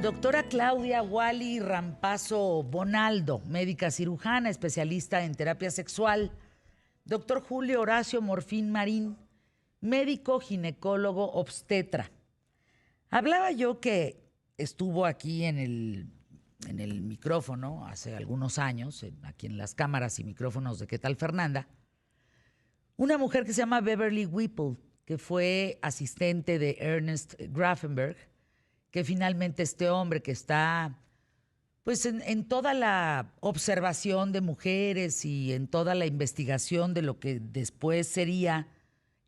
Doctora Claudia Wally Rampazo Bonaldo, médica cirujana, especialista en terapia sexual. Doctor Julio Horacio Morfín Marín, médico ginecólogo obstetra. Hablaba yo que estuvo aquí en el micrófono hace algunos años, aquí en las cámaras y micrófonos de ¿Qué tal, Fernanda? Una mujer que se llama Beverly Whipple, que fue asistente de Ernest Grafenberg, que finalmente este hombre que está pues en toda la observación de mujeres y en toda la investigación de lo que después sería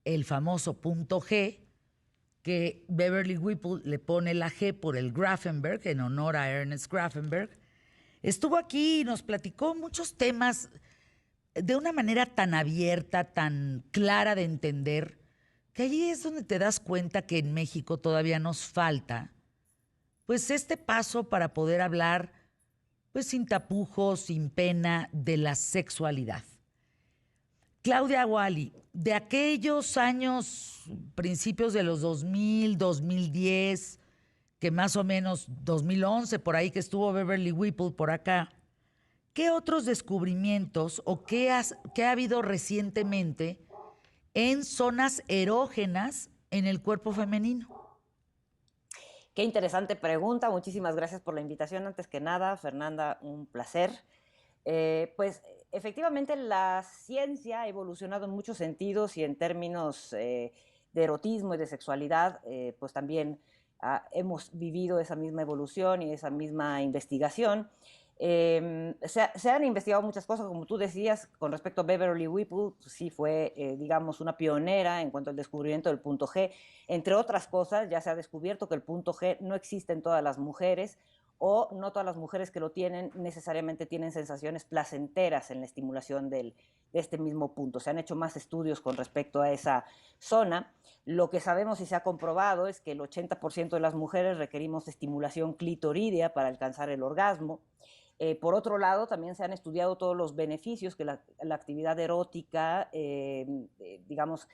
el famoso punto G, que Beverly Whipple le pone la G por el Grafenberg, en honor a Ernest Grafenberg, estuvo aquí y nos platicó muchos temas de una manera tan abierta, tan clara de entender, que allí es donde te das cuenta que en México todavía nos falta pues este paso para poder hablar pues sin tapujos, sin pena, de la sexualidad. Claudia Wally, de aquellos años, principios de los 2000, 2010, que más o menos 2011, por ahí que estuvo Beverly Whipple por acá, ¿qué otros descubrimientos o qué ha habido recientemente en zonas erógenas en el cuerpo femenino? Qué interesante pregunta. Muchísimas gracias por la invitación. Antes que nada, Fernanda, un placer. Pues efectivamente la ciencia ha evolucionado en muchos sentidos y en términos de erotismo y de sexualidad, pues también hemos vivido esa misma evolución y esa misma investigación. Se han investigado muchas cosas, como tú decías, con respecto a Beverly Whipple, pues sí fue, digamos, una pionera en cuanto al descubrimiento del punto G. Entre otras cosas, ya se ha descubierto que el punto G no existe en todas las mujeres, o no todas las mujeres que lo tienen necesariamente tienen sensaciones placenteras en la estimulación de este mismo punto. Se han hecho más estudios con respecto a esa zona. Lo que sabemos y se ha comprobado es que el 80% de las mujeres requerimos estimulación clitoridea para alcanzar el orgasmo. Por otro lado, también se han estudiado todos los beneficios que la actividad erótica, digamos,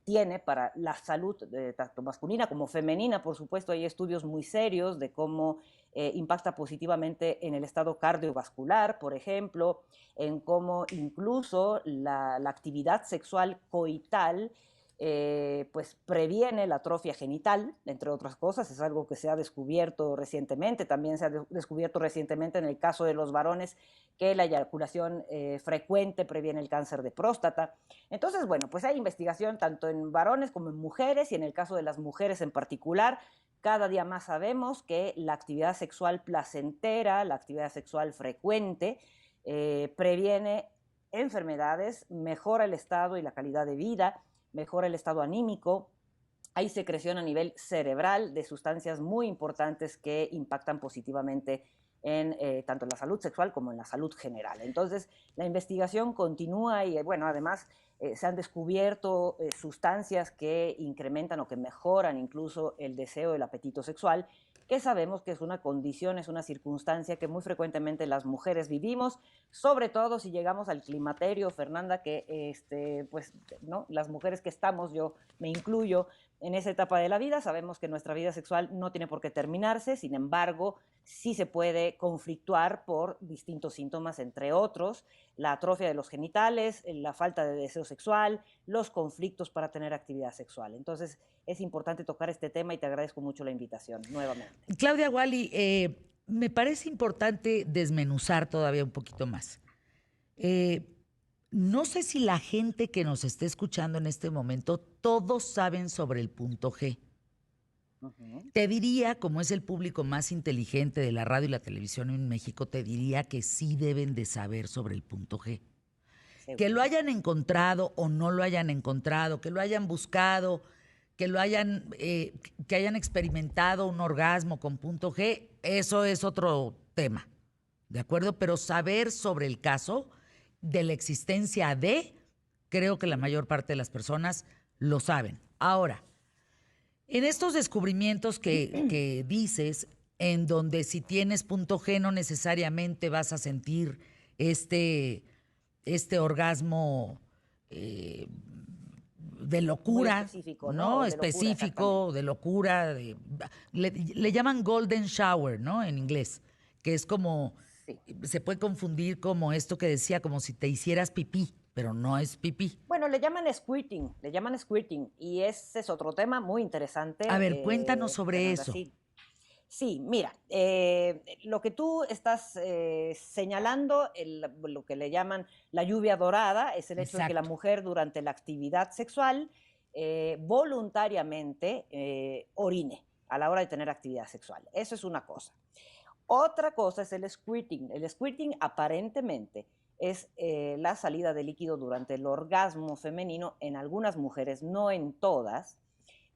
tiene para la salud tanto masculina como femenina. Por supuesto, hay estudios muy serios de cómo impacta positivamente en el estado cardiovascular, por ejemplo, en cómo incluso la actividad sexual coital pues previene la atrofia genital, entre otras cosas. Es algo que se ha descubierto recientemente. También se ha descubierto recientemente en el caso de los varones que la eyaculación frecuente previene el cáncer de próstata. Entonces, bueno, pues hay investigación tanto en varones como en mujeres, y en el caso de las mujeres en particular, cada día más sabemos que la actividad sexual placentera, la actividad sexual frecuente, previene enfermedades, mejora el estado y la calidad de vida, mejora el estado anímico. Hay secreción a nivel cerebral de sustancias muy importantes que impactan positivamente en tanto en la salud sexual como en la salud general. Entonces, la investigación continúa y, bueno, además se han descubierto sustancias que incrementan o que mejoran incluso el deseo, el apetito sexual, que sabemos que es una condición, es una circunstancia que muy frecuentemente las mujeres vivimos, sobre todo si llegamos al climaterio, Fernanda, que pues, ¿no? Las mujeres que estamos, yo me incluyo, en esa etapa de la vida, sabemos que nuestra vida sexual no tiene por qué terminarse. Sin embargo, sí se puede conflictuar por distintos síntomas, entre otros, la atrofia de los genitales, la falta de deseo sexual, los conflictos para tener actividad sexual. Entonces, es importante tocar este tema y te agradezco mucho la invitación nuevamente. Claudia Wally, me parece importante desmenuzar todavía un poquito más. No sé si la gente que nos esté escuchando en este momento, todos saben sobre el punto G. Te diría, como es el público más inteligente de la radio y la televisión en México, te diría que sí deben de saber sobre el punto G. Que lo hayan encontrado o no lo hayan encontrado, que lo hayan buscado, que hayan experimentado un orgasmo con punto G, eso es otro tema, ¿de acuerdo? Pero saber sobre el caso de la existencia de, creo que la mayor parte de las personas lo saben. Ahora, en estos descubrimientos que dices, en donde si tienes punto G no necesariamente vas a sentir este orgasmo de locura, específico, ¿no? O Específico, de locura. Le llaman golden shower, ¿no? En inglés, que es como, Sí. se puede confundir como esto que decía, como si te hicieras pipí, pero no es pipí. Bueno, le llaman squirting, y ese es otro tema muy A interesante, ver, cuéntanos sobre Fernanda, eso. sí. Sí, mira, lo que tú estás señalando, lo que le llaman la lluvia dorada, es el hecho de que la Exacto. mujer durante la actividad sexual voluntariamente orine a la hora de tener actividad sexual. Eso es una cosa. Otra cosa es el squirting. El squirting aparentemente es la salida de líquido durante el orgasmo femenino en algunas mujeres, no en todas,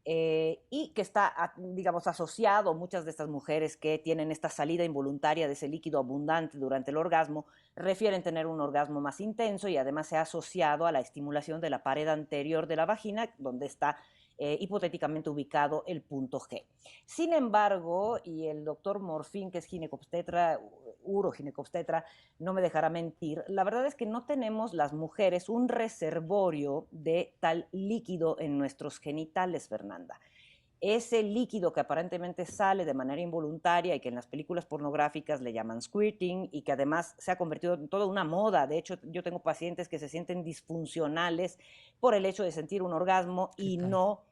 y que está, digamos, asociado, muchas de estas mujeres que tienen esta salida involuntaria de ese líquido abundante durante el orgasmo, refieren tener un orgasmo más intenso, y además se ha asociado a la estimulación de la pared anterior de la vagina, donde está hipotéticamente ubicado el punto G. Sin embargo, y el doctor Morfín, que es ginecobstetra, uroginecobstetra, no me dejará mentir, la verdad es que no tenemos las mujeres un reservorio de tal líquido en nuestros genitales, Fernanda. Ese líquido que aparentemente sale de manera involuntaria y que en las películas pornográficas le llaman squirting, y que además se ha convertido en toda una moda. De hecho, yo tengo pacientes que se sienten disfuncionales por el hecho de sentir un orgasmo ¿Qué y tal? no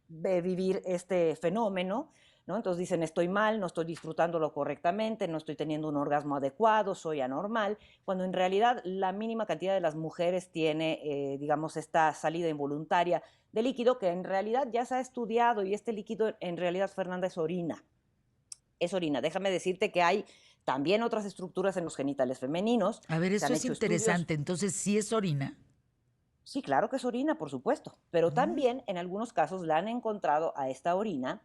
vivir este fenómeno, ¿no? Entonces dicen, estoy mal, no estoy disfrutándolo correctamente, no estoy teniendo un orgasmo adecuado, soy anormal, cuando en realidad la mínima cantidad de las mujeres tiene, digamos, esta salida involuntaria de líquido, que en realidad ya se ha estudiado, y este líquido en realidad, Fernanda, es orina. Es orina. Déjame decirte que hay también otras estructuras en los genitales femeninos. A ver, Se eso han es hecho estudios. interesante. Entonces, ¿sí es orina? Sí, claro que es orina, por supuesto, pero Mm, también en algunos casos la han encontrado a esta orina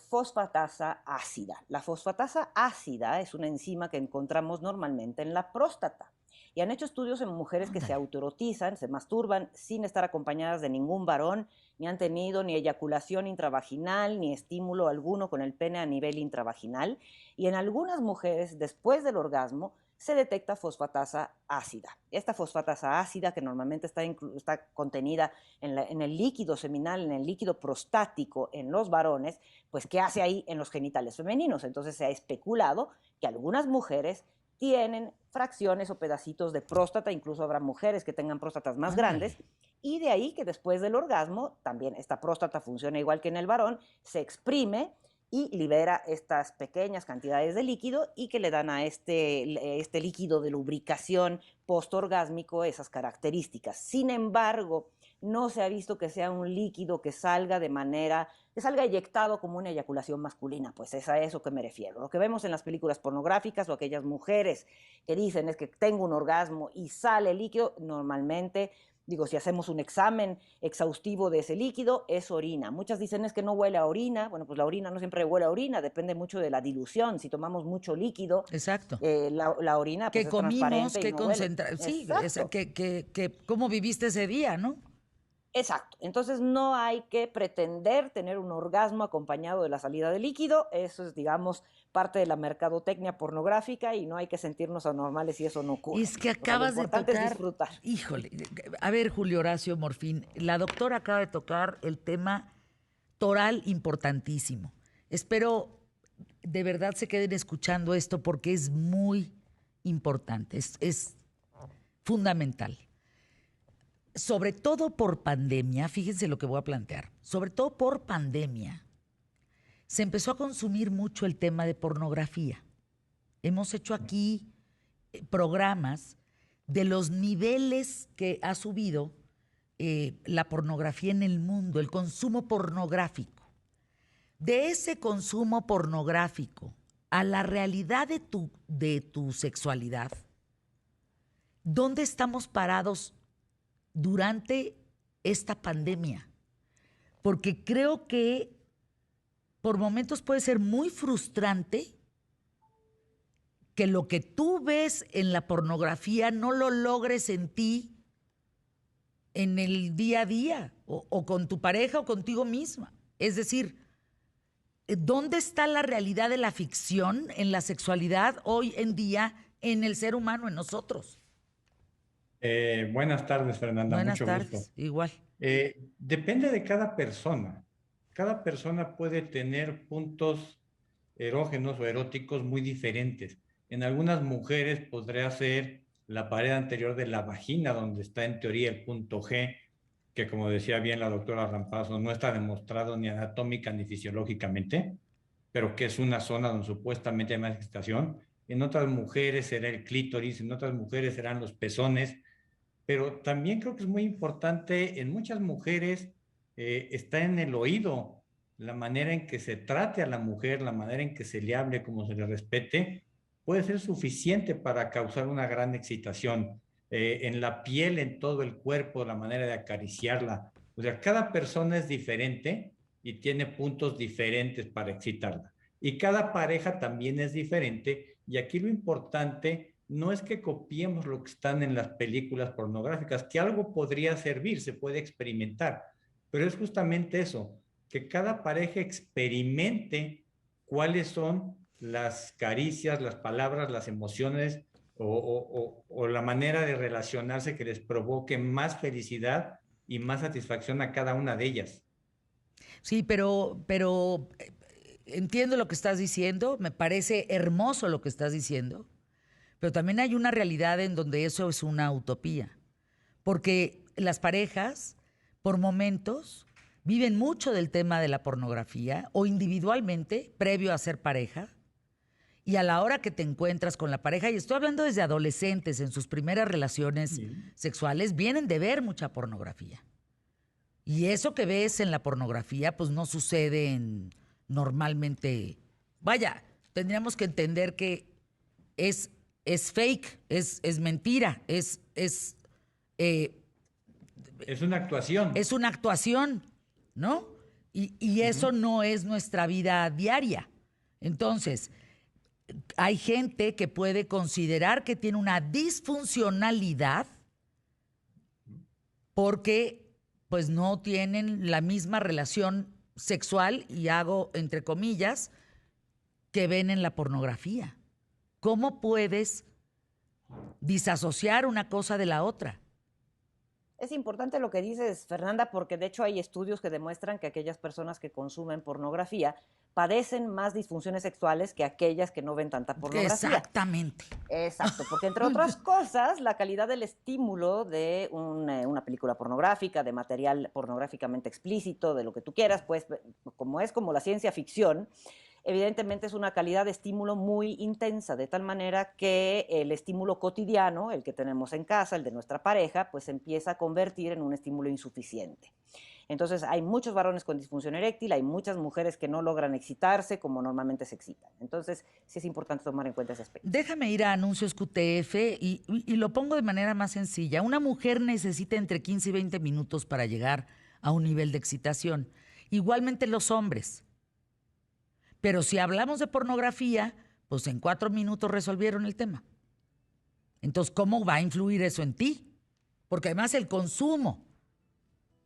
fosfatasa ácida. La fosfatasa ácida es una enzima que encontramos normalmente en la próstata. Y han hecho estudios en mujeres que se ándale. autoerotizan, se masturban sin estar acompañadas de ningún varón, ni han tenido ni eyaculación intravaginal, ni estímulo alguno con el pene a nivel intravaginal. Y en algunas mujeres, después del orgasmo, se detecta fosfatasa ácida. Esta fosfatasa ácida, que normalmente está contenida en el líquido seminal, en el líquido prostático en los varones, pues ¿qué hace ahí en los genitales femeninos? Entonces se ha especulado que algunas mujeres tienen fracciones o pedacitos de próstata, incluso habrá mujeres que tengan próstatas más Ándale. grandes, y de ahí que después del orgasmo, también esta próstata funciona igual que en el varón, se exprime y libera estas pequeñas cantidades de líquido, y que le dan a este líquido de lubricación postorgásmico esas características. Sin embargo, no se ha visto que sea un líquido que salga de manera, que salga eyectado como una eyaculación masculina, pues es a eso que me refiero. Lo que vemos en las películas pornográficas, o aquellas mujeres que dicen es que tengo un orgasmo y sale líquido, normalmente, digo, si hacemos un examen exhaustivo de ese líquido, es orina. Muchas dicen es que no huele a orina. Bueno, pues la orina no siempre huele a orina, depende mucho de la dilución. Si tomamos mucho líquido, Exacto. la orina pues ¿Qué es comimos? transparente y ¿Qué no huele. concentra? Sí, Exacto. ¿cómo viviste ese día, no? Exacto. Entonces no hay que pretender tener un orgasmo acompañado de la salida de líquido. Eso es, digamos, parte de la mercadotecnia pornográfica, y no hay que sentirnos anormales si eso no ocurre. Es que O sea, lo acabas de importante es tocar, disfrutar. híjole, a ver, Julio Horacio Morfín, la doctora acaba de tocar el tema toral importantísimo. Espero de verdad se queden escuchando esto porque es muy importante, es fundamental. Sobre todo por pandemia, fíjense lo que voy a plantear, sobre todo por pandemia, se empezó a consumir mucho el tema de pornografía. Hemos hecho aquí programas de los niveles que ha subido la pornografía en el mundo, el consumo pornográfico. De ese consumo pornográfico a la realidad de tu sexualidad, ¿dónde estamos parados durante esta pandemia? Porque creo que por momentos puede ser muy frustrante que lo que tú ves en la pornografía no lo logres en ti en el día a día, o con tu pareja o contigo misma. Es decir, ¿dónde está la realidad de la ficción en la sexualidad hoy en día en el ser humano, en nosotros? Buenas tardes, Fernanda, Buenas mucho gusto. tardes, igual. Depende de cada persona. Cada persona puede tener puntos erógenos o eróticos muy diferentes. En algunas mujeres podría ser la pared anterior de la vagina, donde está en teoría el punto G, que como decía bien la doctora Rampazo, no está demostrado ni anatómica ni fisiológicamente, pero que es una zona donde supuestamente hay más excitación. En otras mujeres será el clítoris, en otras mujeres serán los pezones, pero también creo que es muy importante, en muchas mujeres está en el oído, la manera en que se trate a la mujer, la manera en que se le hable, como se le respete, puede ser suficiente para causar una gran excitación. En la piel, en todo el cuerpo, la manera de acariciarla. O sea, cada persona es diferente y tiene puntos diferentes para excitarla. Y cada pareja también es diferente. Y aquí lo importante no es que copiemos lo que están en las películas pornográficas, que algo podría servir, se puede experimentar, pero es justamente eso, que cada pareja experimente cuáles son las caricias, las palabras, las emociones o la manera de relacionarse que les provoque más felicidad y más satisfacción a cada una de ellas. Sí, pero entiendo lo que estás diciendo, me parece hermoso lo que estás diciendo, pero también hay una realidad en donde eso es una utopía, porque las parejas, por momentos, viven mucho del tema de la pornografía o individualmente, previo a ser pareja, y a la hora que te encuentras con la pareja, y estoy hablando desde adolescentes en sus primeras relaciones sexuales, vienen de ver mucha pornografía. Y eso que ves en la pornografía, pues no sucede normalmente. Vaya, tendríamos que entender que es fake, es mentira, eh, Es una actuación. es una actuación, ¿no? Y eso no es nuestra vida diaria. Entonces, hay gente que puede considerar que tiene una disfuncionalidad porque pues no tienen la misma relación sexual, y hago entre comillas, que ven en la pornografía. ¿Cómo puedes disasociar una cosa de la otra? Es importante lo que dices, Fernanda, porque de hecho hay estudios que demuestran que aquellas personas que consumen pornografía padecen más disfunciones sexuales que aquellas que no ven tanta pornografía. Exactamente. Exacto, porque entre otras cosas, la calidad del estímulo de una película pornográfica, de material pornográficamente explícito, de lo que tú quieras, pues como es como la ciencia ficción, evidentemente es una calidad de estímulo muy intensa, de tal manera que el estímulo cotidiano, el que tenemos en casa, el de nuestra pareja, pues se empieza a convertir en un estímulo insuficiente. Entonces hay muchos varones con disfunción eréctil, hay muchas mujeres que no logran excitarse como normalmente se excitan. Entonces sí es importante tomar en cuenta ese aspecto. Déjame ir a anuncios QTF y lo pongo de manera más sencilla. Una mujer necesita entre 15 y 20 minutos para llegar a un nivel de excitación. Igualmente los hombres. Pero si hablamos de pornografía, pues en 4 minutos resolvieron el tema. Entonces, ¿cómo va a influir eso en ti? Porque además el consumo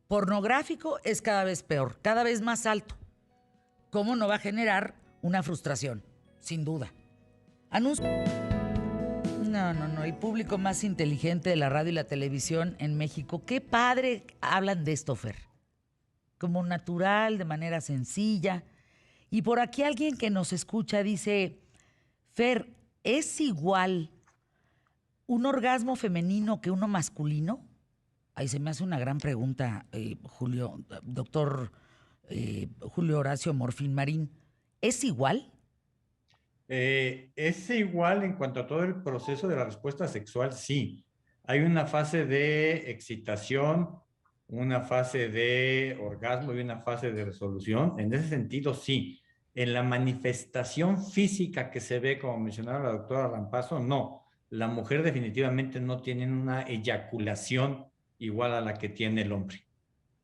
pornográfico es cada vez peor, cada vez más alto. ¿Cómo no va a generar una frustración? Sin duda. Anuncio. No. El público más inteligente de la radio y la televisión en México. Qué padre hablan de esto, Fer. Como natural, de manera sencilla. Y por aquí alguien que nos escucha dice, Fer, ¿es igual un orgasmo femenino que uno masculino? Ahí se me hace una gran pregunta, doctor Julio Horacio Morfín Marín. ¿Es igual? Es igual en cuanto a todo el proceso de la respuesta sexual, sí. Hay una fase de excitación, una fase de orgasmo y una fase de resolución. En ese sentido, sí. En la manifestación física que se ve, como mencionaba la doctora Rampazo, no. La mujer definitivamente no tiene una eyaculación igual a la que tiene el hombre.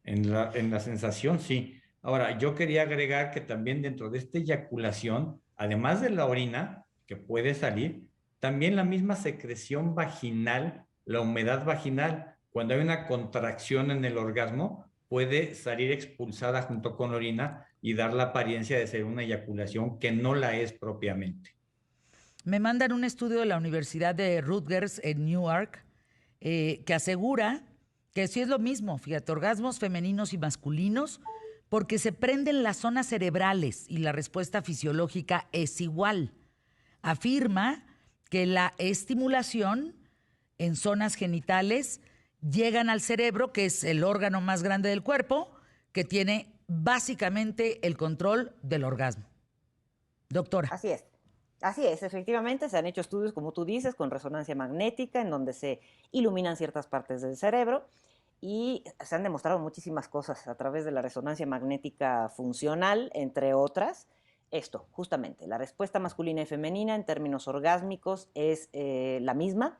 En la sensación, sí. Ahora, yo quería agregar que también dentro de esta eyaculación, además de la orina que puede salir, también la misma secreción vaginal, la humedad vaginal, cuando hay una contracción en el orgasmo, puede salir expulsada junto con la orina y dar la apariencia de ser una eyaculación que no la es propiamente. Me mandan un estudio de la Universidad de Rutgers en Newark que asegura Que sí es lo mismo, fíjate, orgasmos femeninos y masculinos, porque se prenden las zonas cerebrales y la respuesta fisiológica es igual. Afirma que la estimulación en zonas genitales llegan al cerebro, que es el órgano más grande del cuerpo, que tiene básicamente el control del orgasmo. Doctora. Así es. Así es, efectivamente, se han hecho estudios, como tú dices, con resonancia magnética, en donde se iluminan ciertas partes del cerebro y se han demostrado muchísimas cosas a través de la resonancia magnética funcional, entre otras. Esto, justamente, la respuesta masculina y femenina en términos orgásmicos es la misma.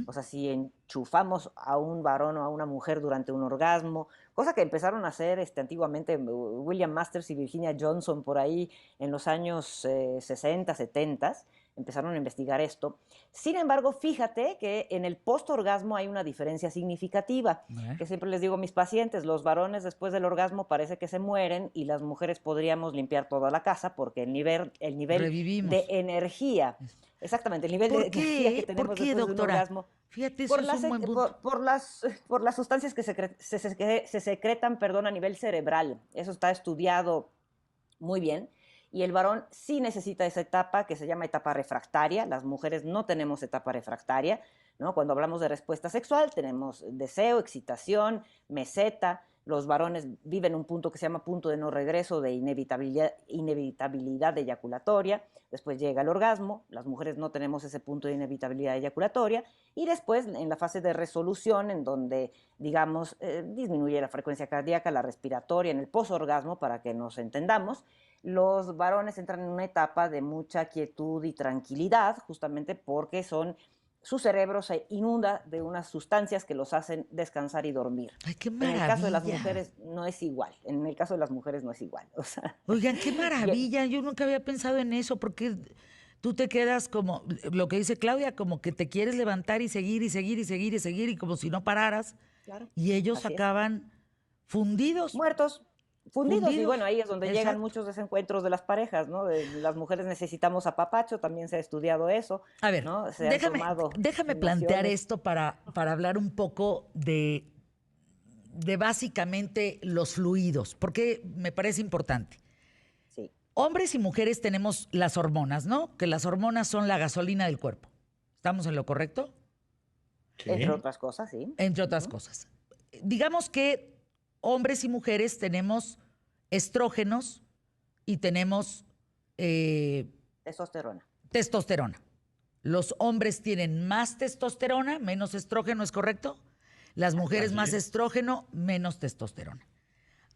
O sea, si enchufamos a un varón o a una mujer durante un orgasmo, cosa que empezaron a hacer antiguamente William Masters y Virginia Johnson por ahí en los años 60, 70, empezaron a investigar esto. Sin embargo, fíjate que en el postorgasmo hay una diferencia significativa, que siempre les digo a mis pacientes, los varones después del orgasmo parece que se mueren y las mujeres podríamos limpiar toda la casa porque el nivel de energía, exactamente, el nivel de energía que tenemos después de un orgasmo, fíjate, eso es un buen punto. por las sustancias que se secretan, perdón, a nivel cerebral. Eso está estudiado muy bien. Y el varón sí necesita esa etapa que se llama etapa refractaria. Las mujeres no tenemos etapa refractaria, ¿no? Cuando hablamos de respuesta sexual tenemos deseo, excitación, meseta. Los varones viven un punto que se llama punto de no regreso, de inevitabilidad eyaculatoria. Después llega el orgasmo. Las mujeres no tenemos ese punto de inevitabilidad eyaculatoria. Y después, en la fase de resolución, en donde, digamos, disminuye la frecuencia cardíaca, la respiratoria, en el posorgasmo, para que nos entendamos, los varones entran en una etapa de mucha quietud y tranquilidad, justamente porque su cerebro se inunda de unas sustancias que los hacen descansar y dormir. ¡Ay, qué maravilla! En el caso de las mujeres no es igual. O sea, oigan, qué maravilla. Yo nunca había pensado en eso, porque tú te quedas como, lo que dice Claudia, como que te quieres levantar y seguir, y seguir, y seguir, y seguir, y como si no pararas. Claro. Y ellos acaban fundidos. Muertos. Fundidos, y bueno, ahí es donde Exacto. llegan muchos desencuentros de las parejas, ¿no? Las mujeres necesitamos apapacho, también se ha estudiado eso. A ver, ¿no? déjame plantear esto para hablar un poco de básicamente los fluidos, porque me parece importante. Sí. Hombres y mujeres tenemos las hormonas, ¿no? Que las hormonas son la gasolina del cuerpo. ¿Estamos en lo correcto? Sí. Entre otras cosas, sí. Entre otras cosas. Digamos que hombres y mujeres tenemos estrógenos y tenemos testosterona. Los hombres tienen más testosterona, menos estrógeno, ¿es correcto? Las mujeres más estrógeno, menos testosterona.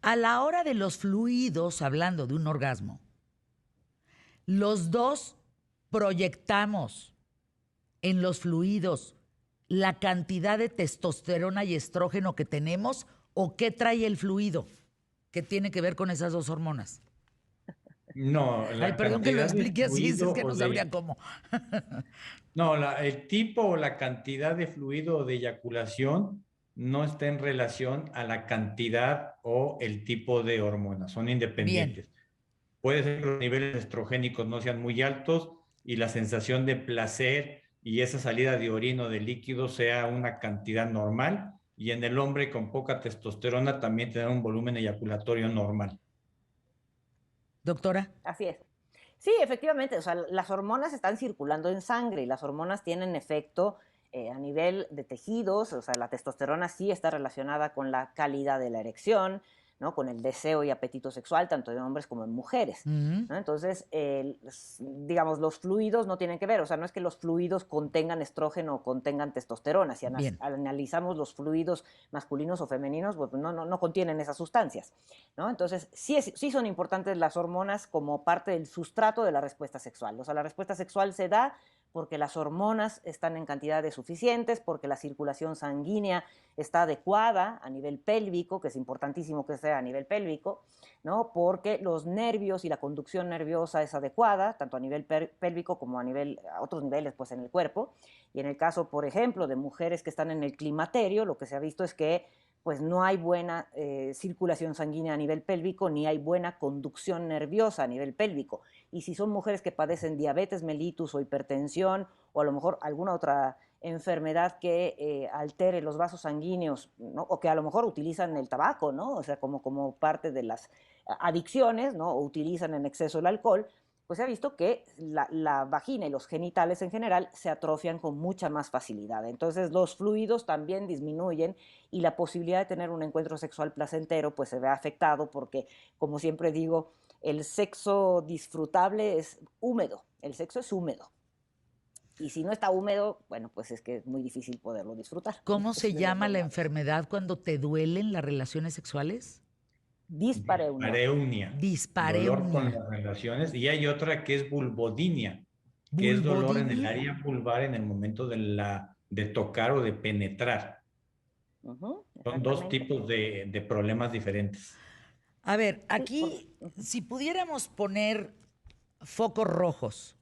A la hora de los fluidos, hablando de un orgasmo, los dos proyectamos en los fluidos la cantidad de testosterona y estrógeno que tenemos, ¿o qué trae el fluido que tiene que ver con esas dos hormonas? No, Ay, perdón que lo explique así, es que no sabría cómo. No, el tipo o la cantidad de fluido o de eyaculación no está en relación a la cantidad o el tipo de hormonas, son independientes. Bien. Puede ser que los niveles estrogénicos no sean muy altos y la sensación de placer y esa salida de orina o de líquido sea una cantidad normal, y en el hombre con poca testosterona también tener un volumen eyaculatorio normal. Doctora. Así es. Sí, efectivamente, o sea, las hormonas están circulando en sangre y las hormonas tienen efecto a nivel de tejidos. O sea, la testosterona sí está relacionada con la calidad de la erección, ¿no? Con el deseo y apetito sexual, tanto en hombres como en mujeres, ¿no? Entonces, digamos, los fluidos no tienen que ver, o sea, no es que los fluidos contengan estrógeno o contengan testosterona. Si analizamos los fluidos masculinos o femeninos, pues no contienen esas sustancias, ¿no? Entonces, sí son importantes las hormonas como parte del sustrato de la respuesta sexual. O sea, la respuesta sexual se da porque las hormonas están en cantidades suficientes, porque la circulación sanguínea está adecuada a nivel pélvico, que es importantísimo que sea a nivel pélvico, ¿no? Porque los nervios y la conducción nerviosa es adecuada, tanto a nivel pélvico como a otros niveles pues, en el cuerpo. Y en el caso, por ejemplo, de mujeres que están en el climaterio, lo que se ha visto es que pues no hay buena circulación sanguínea a nivel pélvico, ni hay buena conducción nerviosa a nivel pélvico. Y si son mujeres que padecen diabetes mellitus o hipertensión, o a lo mejor alguna otra enfermedad que altere los vasos sanguíneos, ¿no? O que a lo mejor utilizan el tabaco, ¿no? O sea, como parte de las adicciones, ¿no? O utilizan en exceso el alcohol, pues se ha visto que la vagina y los genitales en general se atrofian con mucha más facilidad. Entonces los fluidos también disminuyen y la posibilidad de tener un encuentro sexual placentero pues se ve afectado porque, como siempre digo, el sexo disfrutable es húmedo, el sexo es húmedo. Y si no está húmedo, bueno, pues es que es muy difícil poderlo disfrutar. ¿Cómo se llama la enfermedad cuando te duelen las relaciones sexuales? Dispareunia. Dispareunia. Dolor con Dispareunia. las relaciones. Y hay otra que es vulvodinia, que es dolor en el área vulvar en el momento de tocar o de penetrar. Son dos tipos de problemas diferentes. A ver, aquí, si pudiéramos poner focos rojos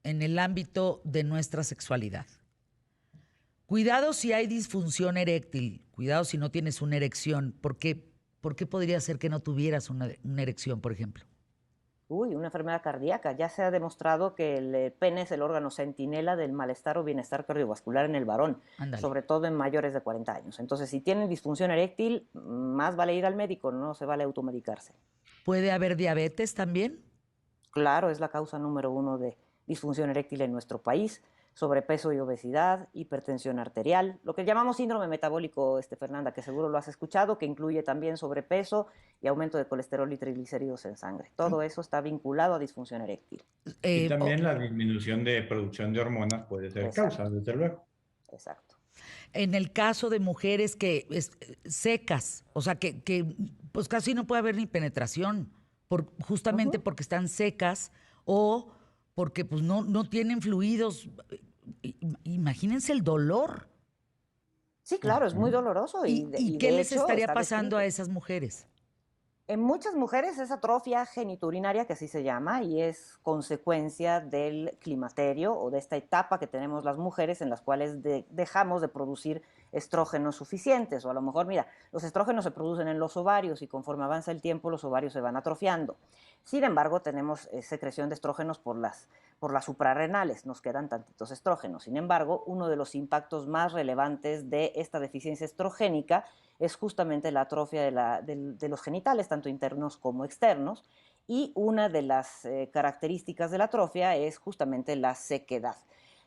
en el ámbito de nuestra sexualidad. Cuidado si hay disfunción eréctil, cuidado si no tienes una erección. ¿Por qué podría ser que no tuvieras una erección, por ejemplo? Una enfermedad cardíaca. Ya se ha demostrado que el pene es el órgano centinela del malestar o bienestar cardiovascular en el varón, sobre todo en mayores de 40 años. Entonces, si tienen disfunción eréctil, más vale ir al médico, no se vale automedicarse. ¿Puede haber diabetes también? Claro, es la causa número 1 de disfunción eréctil en nuestro país. Sobrepeso y obesidad, hipertensión arterial, lo que llamamos síndrome metabólico, Fernanda, que seguro lo has escuchado, que incluye también sobrepeso y aumento de colesterol y triglicéridos en sangre. Todo eso está vinculado a disfunción eréctil. Y también la disminución de producción de hormonas puede ser causa, desde luego. Exacto. En el caso de mujeres secas, o sea, que pues casi no puede haber ni penetración, justamente porque están secas o porque pues no tienen fluidos. Imagínense el dolor. Sí, claro, es muy doloroso. ¿Y qué les estaría pasando a esas mujeres? En muchas mujeres es atrofia genitourinaria, que así se llama, y es consecuencia del climaterio o de esta etapa que tenemos las mujeres en las cuales dejamos de producir estrógenos suficientes. O a lo mejor, mira, los estrógenos se producen en los ovarios y conforme avanza el tiempo los ovarios se van atrofiando. Sin embargo, tenemos secreción de estrógenos por las suprarrenales, nos quedan tantitos estrógenos. Sin embargo, uno de los impactos más relevantes de esta deficiencia estrogénica es justamente la atrofia de los genitales, tanto internos como externos, y una de las características de la atrofia es justamente la sequedad.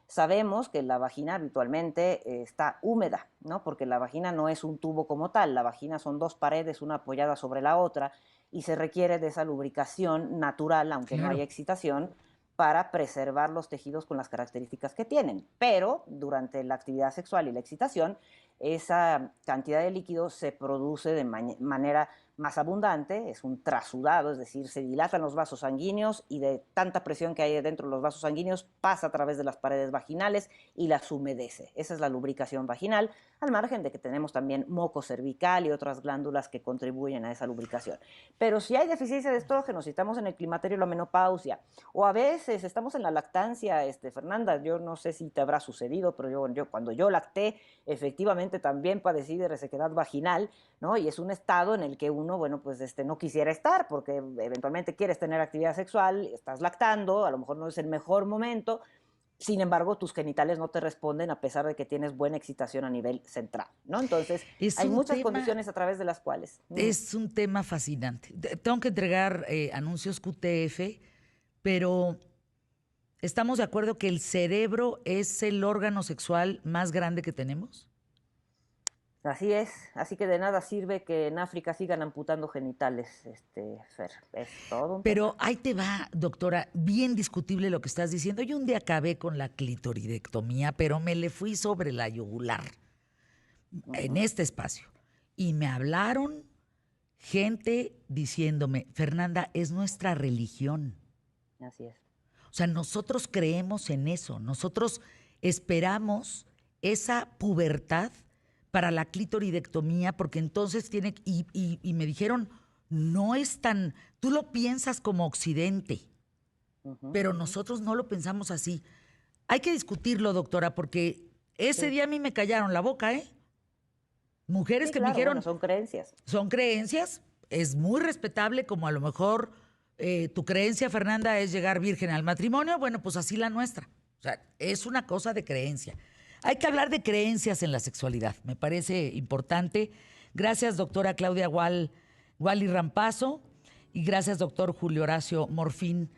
Sabemos que la vagina habitualmente está húmeda, ¿no? Porque la vagina no es un tubo como tal, la vagina son dos paredes, una apoyada sobre la otra, y se requiere de esa lubricación natural, aunque no haya excitación, para preservar los tejidos con las características que tienen. Pero durante la actividad sexual y la excitación, esa cantidad de líquido se produce de manera más abundante, es un trasudado, es decir, se dilatan los vasos sanguíneos y de tanta presión que hay dentro de los vasos sanguíneos pasa a través de las paredes vaginales y las humedece. Esa es la lubricación vaginal, al margen de que tenemos también moco cervical y otras glándulas que contribuyen a esa lubricación. Pero si hay deficiencia de estrógenos, si estamos en el climaterio o la menopausia, o a veces estamos en la lactancia, Fernanda, yo no sé si te habrá sucedido, pero yo cuando yo lacté, efectivamente también padecí de resequedad vaginal, ¿no? Y es un estado en el que uno, bueno, pues no quisiera estar, porque eventualmente quieres tener actividad sexual, estás lactando, a lo mejor no es el mejor momento, sin embargo, tus genitales no te responden a pesar de que tienes buena excitación a nivel central, ¿no? Entonces, hay muchas condiciones a través de las cuales. Es un tema fascinante. Tengo que entregar anuncios QTF, pero ¿estamos de acuerdo que el cerebro es el órgano sexual más grande que tenemos? Así es, así que de nada sirve que en África sigan amputando genitales, Fer, es todo un Pero tema. ahí te va, doctora, bien discutible lo que estás diciendo. Yo un día acabé con la clitoridectomía, pero me le fui sobre la yugular en este espacio. Y me hablaron gente diciéndome, Fernanda, es nuestra religión. Así es. O sea, nosotros creemos en eso, nosotros esperamos esa pubertad para la clitoridectomía, porque entonces tiene, y me dijeron, no es tan, tú lo piensas como occidente, pero nosotros no lo pensamos así. Hay que discutirlo, doctora, porque ese día a mí me callaron la boca, ¿eh? Mujeres que me dijeron... Bueno, son creencias. Son creencias, es muy respetable, como a lo mejor tu creencia, Fernanda, es llegar virgen al matrimonio, bueno, pues así la nuestra. O sea, es una cosa de creencia. Hay que hablar de creencias en la sexualidad, me parece importante. Gracias, doctora Claudia Wally Rampazo, y gracias, doctor Julio Horacio Morfín.